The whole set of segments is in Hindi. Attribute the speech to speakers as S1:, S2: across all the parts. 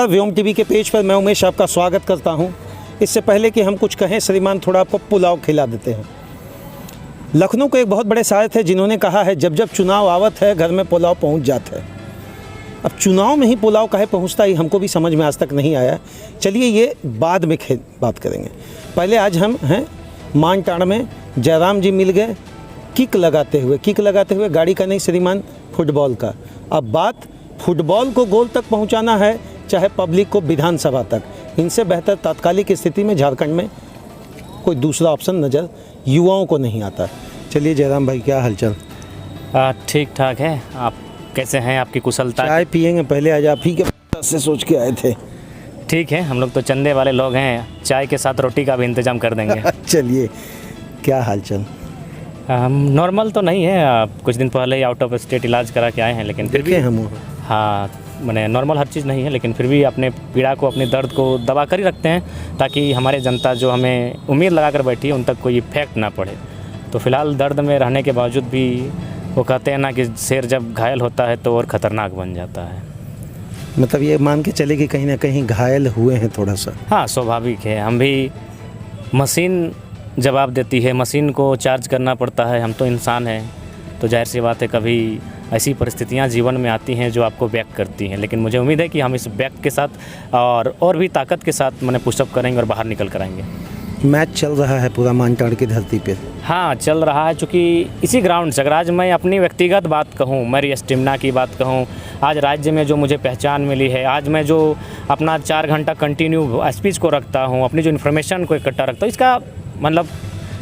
S1: नमस्कार, व्योम टीवी के पेज पर मैं उमेश आपका स्वागत करता हूं। इससे पहले कि हम कुछ कहें, श्रीमान थोड़ा आपको पुलाव खिला देते हैं। लखनऊ के एक बहुत बड़े शायर थे जिन्होंने कहा है, जब जब चुनाव आवत है घर में पुलाव पहुंच जाता है। अब चुनाव में ही पुलाव काहे पहुंचता है हमको भी समझ में आज तक नहीं आया। चलिए ये बाद में बात करेंगे। पहले आज हम हैं मानटाड़ में जयराम जी मिल गए किक लगाते हुए गाड़ी का नहीं श्रीमान, फुटबॉल का। अब बात फुटबॉल को गोल तक पहुंचाना है, चाहे पब्लिक को विधानसभा तक। इनसे बेहतर तात्कालिक स्थिति में झारखंड में कोई दूसरा ऑप्शन नज़र युवाओं को नहीं आता। चलिए जयराम भाई, क्या हालचाल?
S2: ठीक ठाक है। आप कैसे हैं? आपकी कुशलता?
S1: चाय पियेंगे पहले, आज आप ही के से सोच के आए थे।
S2: ठीक है, हम लोग तो चंदे वाले लोग हैं, चाय के साथ रोटी का भी इंतजाम कर देंगे।
S1: चलिए, क्या हालचाल?
S2: नॉर्मल तो नहीं है, कुछ दिन पहले ही आउट ऑफ स्टेट इलाज करा के आए हैं, लेकिन फिर भी
S1: हम
S2: हाँ मैंने नॉर्मल हर चीज़ नहीं है, लेकिन फिर भी अपने पीड़ा को, अपने दर्द को दबा कर ही रखते हैं, ताकि हमारे जनता जो हमें उम्मीद लगा कर बैठी है उन तक कोई इफेक्ट ना पड़े। तो फिलहाल दर्द में रहने के बावजूद भी वो कहते हैं ना कि शेर जब घायल होता है तो और ख़तरनाक बन जाता है।
S1: मतलब ये मान के चले कि कहीं ना कहीं घायल हुए हैं थोड़ा सा?
S2: हाँ, स्वाभाविक है। हम भी, मशीन जवाब देती है, मशीन को चार्ज करना पड़ता है, हम तो इंसान हैं। तो जाहिर सी बात है, कभी ऐसी परिस्थितियां जीवन में आती हैं जो आपको बैक करती हैं, लेकिन मुझे उम्मीद है कि हम इस बैक के साथ और भी ताकत के साथ मैंने पुशअप करेंगे और बाहर निकल कर आएंगे।
S1: मैच चल रहा है पूरा मानटाड़ की धरती पे?
S2: हाँ, चल रहा है, चूँकि इसी ग्राउंड से अगर आज मैं अपनी व्यक्तिगत बात कहूँ, मेरी स्टेमिना की बात कहूँ, आज राज्य में जो मुझे पहचान मिली है, आज मैं जो अपना 4 घंटा कंटिन्यू स्पीच को रखता हूँ, अपनी जो इन्फॉर्मेशन को इकट्ठा रखता हूँ, इसका मतलब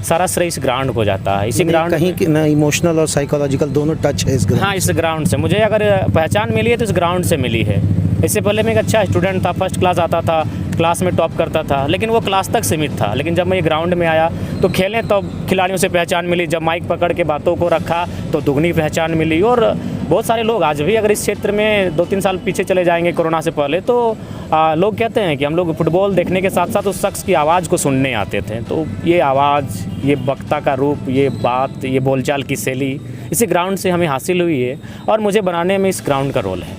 S2: सारा श्रेय इस ग्राउंड को जाता है। इसी ग्राउंड
S1: कहीं ना इमोशनल और साइकोलॉजिकल दोनों टच है इस ग्राउंड।
S2: हाँ, इस ग्राउंड से मुझे अगर पहचान मिली है तो इस ग्राउंड से मिली है। इससे पहले मैं एक अच्छा स्टूडेंट था, फर्स्ट क्लास आता था, क्लास में टॉप करता था, लेकिन वो क्लास तक सीमित था। लेकिन जब मैं ये ग्राउंड में आया तो खेलें तो खिलाड़ियों से पहचान मिली, जब माइक पकड़ के बातों को रखा तो दुगनी पहचान मिली। और बहुत सारे लोग आज भी, अगर इस क्षेत्र में 2-3 साल पीछे चले जाएंगे कोरोना से पहले, तो लोग कहते हैं कि हम लोग फुटबॉल देखने के साथ साथ उस शख्स की आवाज़ को सुनने आते थे। तो ये आवाज़, ये वक्ता का रूप, ये बात, ये बोलचाल की शैली इसी ग्राउंड से हमें हासिल हुई है, और मुझे बनाने में इस ग्राउंड का रोल है।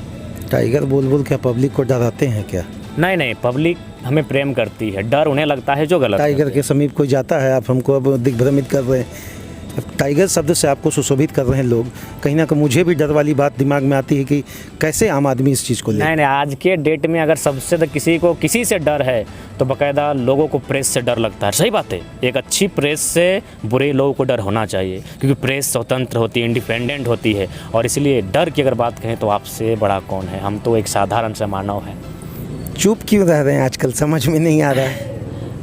S1: टाइगर बुलबुल क्या पब्लिक को डराते हैं क्या?
S2: नहीं, पब्लिक हमें प्रेम करती है, डर उन्हें लगता है जो गलत है।
S1: टाइगर के समीप कोई जाता है, आप हमको अब दिग्भ्रमित कर रहे हैं। अब टाइगर शब्द से आपको सुशोभित कर रहे हैं लोग, कहीं ना कहीं मुझे भी डर वाली बात दिमाग में आती है कि कैसे आम आदमी इस चीज़ को ले।
S2: नहीं, आज के डेट में अगर सबसे तो किसी को किसी से डर है तो बाकायदा लोगों को प्रेस से डर लगता है। सही बात है, एक अच्छी प्रेस से बुरे लोगों को डर होना चाहिए, क्योंकि प्रेस स्वतंत्र होती है, इंडिपेंडेंट होती है। और इसलिए डर की अगर बात कहें तो आपसे बड़ा कौन है, हम तो एक साधारण सा मानव हैं।
S1: चुप क्यों रह रहे हैं आजकल, समझ में नहीं आ रहा है।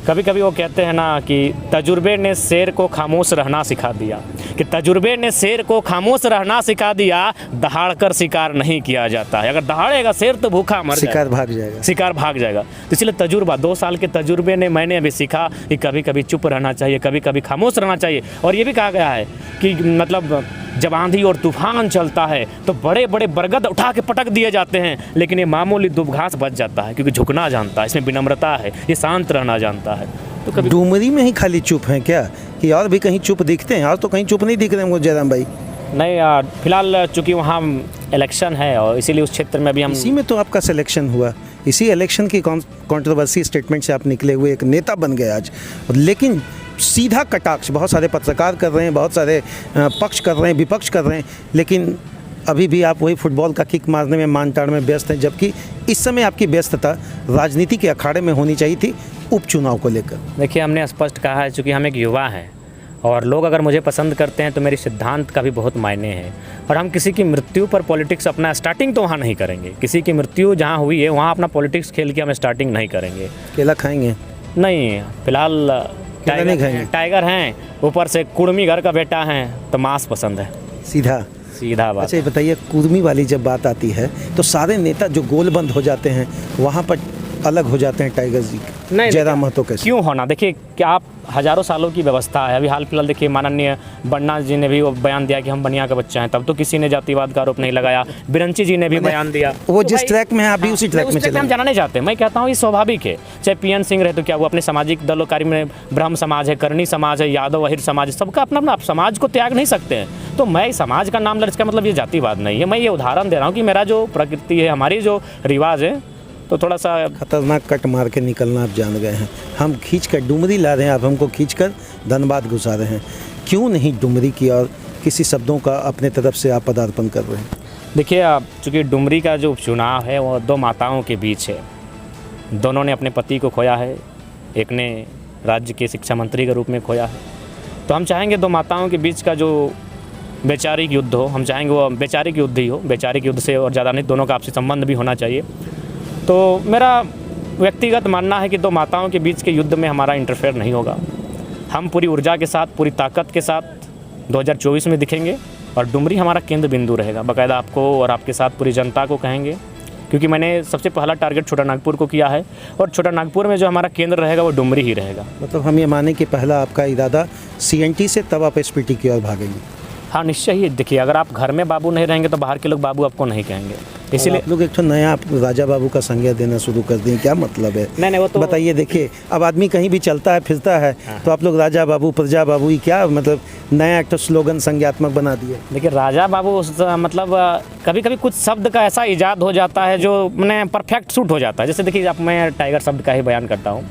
S2: कभी कभी वो कहते हैं ना कि तजुर्बे ने शेर को खामोश रहना सिखा दिया, कि तजुर्बे ने शेर को खामोश रहना सिखा दिया, दहाड़ कर शिकार नहीं किया जाता है। अगर दहाड़ेगा शेर तो भूखा मर जाएगा, शिकार भाग जाएगा। तो इसलिए तजुर्बा, 2 साल के तजुर्बे ने मैंने अभी सीखा कि कभी कभी चुप रहना चाहिए, कभी कभी खामोश रहना चाहिए। और ये भी कहा गया है कि मतलब जब आंधी और तूफान चलता है तो बड़े बड़े बरगद उठा के पटक दिए जाते हैं, लेकिन ये मामूली दुबघास बच जाता है, क्योंकि झुकना जानता है, इसमें विनम्रता है, ये शांत रहना जानता है। तो कभी
S1: डुमरी में ही खाली चुप हैं क्या, कि और भी कहीं चुप दिखते हैं? और तो कहीं चुप नहीं दिख रहे हैं जयराम भाई।
S2: नहीं, फिलहाल चूँकि वहाँ इलेक्शन है और इसीलिए उस क्षेत्र में भी हम,
S1: इसी में तो आपका सिलेक्शन हुआ, इसी इलेक्शन की कंट्रोवर्सी स्टेटमेंट से आप निकले हुए एक नेता बन गए आज। लेकिन सीधा कटाक्ष बहुत सारे पत्रकार कर रहे हैं, बहुत सारे पक्ष कर रहे हैं, विपक्ष कर रहे हैं, लेकिन अभी भी आप वही फुटबॉल का किक मारने में मानटाड़ में व्यस्त हैं, जबकि इस समय आपकी व्यस्तता राजनीति के अखाड़े में होनी चाहिए थी, उपचुनाव को लेकर।
S2: देखिए, हमने स्पष्ट कहा है, चूँकि हम एक युवा हैं और लोग अगर मुझे पसंद करते हैं तो मेरी सिद्धांत का भी बहुत मायने है। और हम किसी की मृत्यु पर पॉलिटिक्स, अपना स्टार्टिंग तो वहाँ नहीं करेंगे। किसी की मृत्यु जहाँ हुई है वहाँ अपना पॉलिटिक्स खेल के हम स्टार्टिंग नहीं करेंगे।
S1: केला खाएंगे?
S2: नहीं, फिलहाल टाइगर हैं, ऊपर से कुर्मी घर का बेटा हैं, तो मांस पसंद है। सीधा बात।
S1: अच्छा, ये बताइए, कुर्मी वाली जब बात आती है तो सारे नेता जो गोलबंद हो जाते हैं वहाँ पर अलग हो जाते हैं टाइगर जी।
S2: नहीं,
S1: जयराम महतो कैसे?
S2: क्यों होना? देखिए, क्या आप हज़ारों सालों की व्यवस्था है। अभी हाल फिलहाल देखिए, माननीय बन्ना जी ने भी वो बयान दिया कि हम बनिया का बच्चा हैं, तब तो किसी ने जातिवाद का आरोप नहीं लगाया। बिरंची जी ने भी बयान दिया।
S1: वो जिस ट्रैक में है अभी उसी ट्रैक में चले,
S2: हम जाना नहीं चाहते। मैं कहता हूँ ये स्वाभाविक है। चाहे PN सिंह रहे तो क्या, वो अपने सामाजिक दलों कार्य में, ब्रह्म समाज है, करणी समाज है, यादव अहिर समाज है, सबका अपना अपना, आप समाज को त्याग नहीं सकते हैं। तो मैं समाज का नाम ले, इसका मतलब ये जातिवाद नहीं है। मैं ये उदाहरण दे रहा हूँ कि मेरा जो प्रकृति है, हमारी जो रिवाज है, तो थोड़ा सा
S1: खतरनाक कट मार के निकलना आप जान गए हैं। हम खींच कर डुमरी ला रहे हैं, आप हमको खींच कर धनबाद घुसा रहे हैं। क्यों नहीं डुमरी की और किसी शब्दों का अपने तरफ से आप पदार्पण कर रहे हैं?
S2: देखिए, आप चूँकि डुमरी का जो उपचुनाव है वो दो माताओं के बीच है। दोनों ने अपने पति को खोया है, एक ने राज्य के शिक्षा मंत्री के रूप में खोया है। तो हम चाहेंगे दो माताओं के बीच का जो वैचारिक युद्ध हो, हम चाहेंगे वो वैचारिक युद्ध ही हो। वैचारिक युद्ध से और ज़्यादा नहीं, दोनों का आपसी संबंध भी होना चाहिए। तो मेरा व्यक्तिगत मानना है कि दो माताओं के बीच के युद्ध में हमारा इंटरफेयर नहीं होगा। हम पूरी ऊर्जा के साथ, पूरी ताकत के साथ 2024 में दिखेंगे और डुमरी हमारा केंद्र बिंदु रहेगा। बाकायदा आपको और आपके साथ पूरी जनता को कहेंगे, क्योंकि मैंने सबसे पहला टारगेट छोटा नागपुर को किया है और छोटा नागपुर में जो हमारा केंद्र रहेगा वो डुमरी ही रहेगा।
S1: मतलब हम ये माने कि पहला आपका इरादा CNT से, तब आप SPT की ओर भागेंगे?
S2: हाँ, निश्चय ही। देखिए, अगर आप घर में बाबू नहीं रहेंगे तो बाहर के लोग बाबू आपको नहीं कहेंगे। इसीलिए
S1: आप लोग एक तो नया आप राजा बाबू का संज्ञा देना शुरू कर दें, क्या मतलब है?
S2: नहीं, वो तो
S1: बताइए। देखिए, अब आदमी कहीं भी चलता है फिरता है तो आप लोग राजा बाबू, प्रजा बाबू, ये क्या मतलब नया एक तो स्लोगन संज्ञात्मक बना दिए?
S2: देखिए, राजा बाबू मतलब कभी कभी कुछ शब्द का ऐसा इजाद हो जाता है जो मैंने परफेक्ट सूट हो जाता है। जैसे देखिए, अब मैं टाइगर शब्द का ही बयान करता हूँ।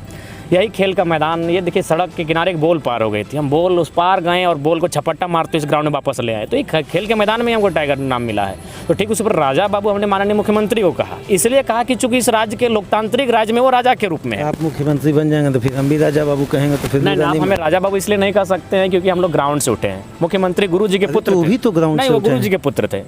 S2: यही खेल का मैदान, ये देखिए सड़क के किनारे एक बॉल पार हो गई थी, हम बॉल उस पार गए और बॉल को छपट्टा मारते इस ग्राउंड में वापस ले आए। तो एक खेल के मैदान में हमको टाइगर नाम मिला है। तो ठीक उसी पर राजा बाबू हमने माननीय मुख्यमंत्री को कहा, इसलिए कहा कि चूंकि इस राज्य के लोकतांत्रिक राज्य में वो राजा के रूप में है।
S1: आप मुख्यमंत्री बन जाएंगे तो फिर हम भी राजा बाबू कहेंगे तो फिर
S2: नहीं, आप हमें राजा बाबू इसलिए नहीं कह सकते हैं क्योंकि हम लोग ग्राउंड से उठे हैं। मुख्यमंत्री गुरु जी के पुत्र
S1: वो भी तो ग्राउंड से
S2: नहीं, वो गुरु जी के पुत्र थे।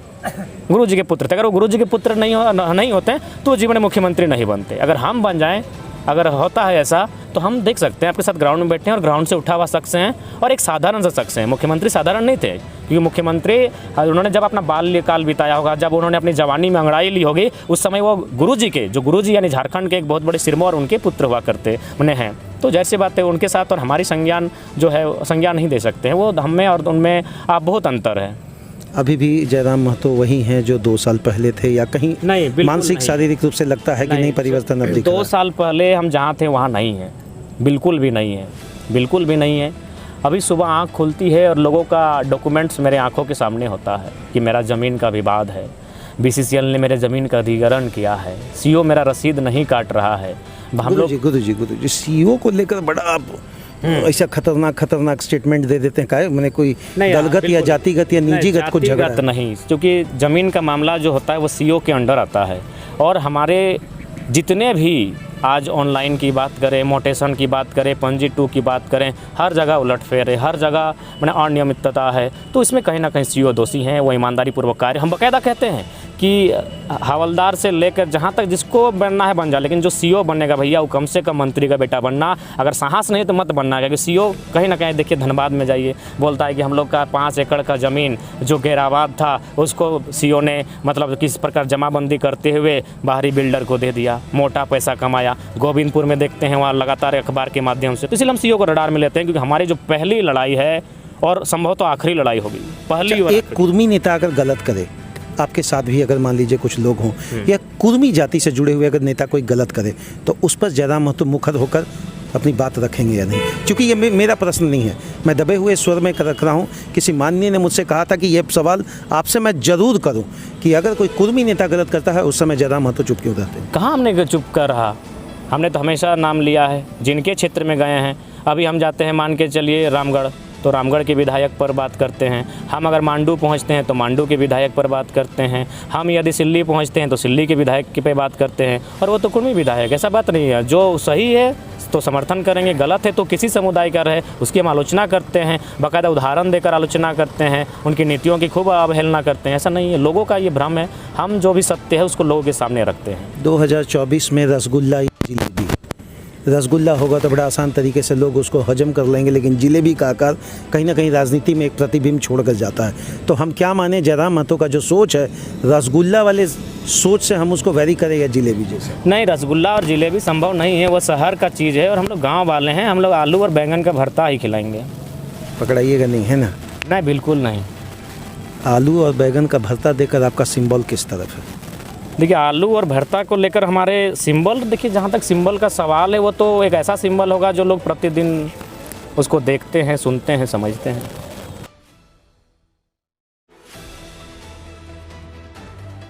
S2: गुरु जी के पुत्र थे। अगर वो गुरु जी के पुत्र नहीं होते तो जीवन में मुख्यमंत्री नहीं बनते। अगर हम बन जाएं, अगर होता है ऐसा, तो हम देख सकते हैं आपके साथ ग्राउंड में बैठे हैं और ग्राउंड से उठा हुआ शख्स हैं और एक साधारण सा शख्स हैं। मुख्यमंत्री साधारण नहीं थे, क्योंकि मुख्यमंत्री उन्होंने जब अपना बाल्यकाल बिताया होगा, जब उन्होंने अपनी जवानी में अंगड़ाई ली होगी, उस समय वो गुरुजी के, जो गुरुजी यानी झारखंड के एक बहुत बड़े सिरमौर उनके पुत्र हुआ करते उन्हें हैं। तो जाहिर सी बात है उनके साथ और हमारी संज्ञान जो है संज्ञान नहीं दे सकते हैं। वो हमें और उनमें आप बहुत अंतर है।
S1: अभी भी जयराम महतो वही हैं जो 2 साल पहले थे, या कहीं
S2: नहीं,
S1: मानसिक शारीरिक रूप से लगता है कि नहीं परिवर्तन अब दिख रहा है?
S2: 2 साल पहले हम जहाँ थे वहाँ नहीं है, बिल्कुल भी नहीं है, बिल्कुल भी नहीं है। अभी सुबह आँख खुलती है और लोगों का डॉक्यूमेंट्स मेरे आँखों के सामने होता है कि मेरा ज़मीन का विवाद है, BCCL ने मेरे ज़मीन का अधिग्रहण किया है, CO मेरा रसीद नहीं काट रहा है। हम लोग
S1: गुरुजी CO को लेकर बड़ा आप ऐसा खतरनाक स्टेटमेंट दे देते हैं। क्या मैंने कोई दलगत या जातिगत या निजीगत को झगड़ा
S2: नहीं, क्योंकि ज़मीन का मामला जो होता है वो CO के अंडर आता है। और हमारे जितने भी आज ऑनलाइन की बात करें, मोटेशन की बात करें, पंजी 2 की बात करें, हर जगह उलटफेर है, हर जगह मैंने अनियमितता है। तो इसमें कहीं ना कहीं CO दोषी हैं, वो ईमानदारी पूर्वक कार्य। हम बाकायदा कहते हैं कि हवलदार से लेकर जहाँ तक जिसको बनना है बन जा, लेकिन जो CO बनेगा भैया वो कम से कम मंत्री का बेटा बनना। अगर साहस नहीं तो मत बनना, क्योंकि CO कहीं ना कहीं देखिए धनबाद में जाइए, बोलता है कि हम लोग का 5 एकड़ का ज़मीन जो गैराबाद था उसको CO ने मतलब किस प्रकार जमाबंदी करते हुए बाहरी बिल्डर को दे दिया, मोटा पैसा कमाया। गोविंदपुर में देखते हैं वहाँ लगातार अखबार के माध्यम से। तो इसलिए हम CO को रडार में लेते हैं, क्योंकि हमारी जो पहली लड़ाई है और संभवतः तो आखिरी लड़ाई होगी, पहली।
S1: एक कुर्मी नेता अगर गलत करे, आपके साथ भी अगर मान लीजिए कुछ लोग हों या कुर्मी जाति से जुड़े हुए अगर नेता कोई गलत करे, तो उस पर जयराम महतो मुखर होकर अपनी बात रखेंगे या नहीं? क्योंकि ये मेरा प्रश्न नहीं है, मैं दबे हुए स्वर में रख रहा हूँ। किसी माननीय ने मुझसे कहा था कि ये सवाल आपसे मैं जरूर करूँ कि अगर कोई कुर्मी नेता गलत करता है उस समय जयराम महतो चुप क्यों रहते हैं?
S2: कहाँ हमने चुप कर रहा, हमने तो हमेशा नाम लिया है, जिनके क्षेत्र में गए हैं। अभी हम जाते हैं मान के चलिए रामगढ़, तो रामगढ़ के विधायक पर बात करते हैं। हम अगर मांडू पहुंचते हैं तो मांडू के विधायक पर बात करते हैं। हम यदि सिल्ली पहुंचते हैं तो सिल्ली के विधायक पे बात करते हैं, और वो तो कुर्मी विधायक। ऐसा बात नहीं है, जो सही है तो समर्थन करेंगे, गलत है तो किसी समुदाय का रहे उसकी हम आलोचना करते हैं, बाकायदा उदाहरण देकर आलोचना करते हैं, उनकी नीतियों की खूब अवहेलना करते हैं। ऐसा नहीं है, लोगों का ये भ्रम है। हम जो भी सत्य है उसको लोगों के सामने रखते हैं।
S1: 2024 में रसगुल्ला या जिलेबी? रसगुल्ला होगा तो बड़ा आसान तरीके से लोग उसको हजम कर लेंगे, लेकिन जिलेबी का आकार कहीं ना कहीं राजनीति में एक प्रतिबिंब छोड़कर जाता है। तो हम क्या माने, जयराम महतो का जो सोच है रसगुल्ला वाले सोच से हम उसको वेरी करें या जिलेबी जैसे?
S2: नहीं, रसगुल्ला और जिलेबी संभव नहीं है, वो शहर का चीज़ है और हम लोग गाँव वाले हैं। हम लोग आलू और बैंगन का भरता ही खिलाएंगे।
S1: पकड़ाइएगा नहीं, है ना?
S2: नहीं, बिल्कुल नहीं।
S1: आलू और बैंगन का भरता देकर आपका सिंबल किस तरफ है?
S2: देखिए, आलू और भरता को लेकर हमारे सिंबल, देखिए जहाँ तक सिंबल का सवाल है वो तो एक ऐसा सिंबल होगा जो लोग प्रतिदिन उसको देखते हैं, सुनते हैं, समझते हैं।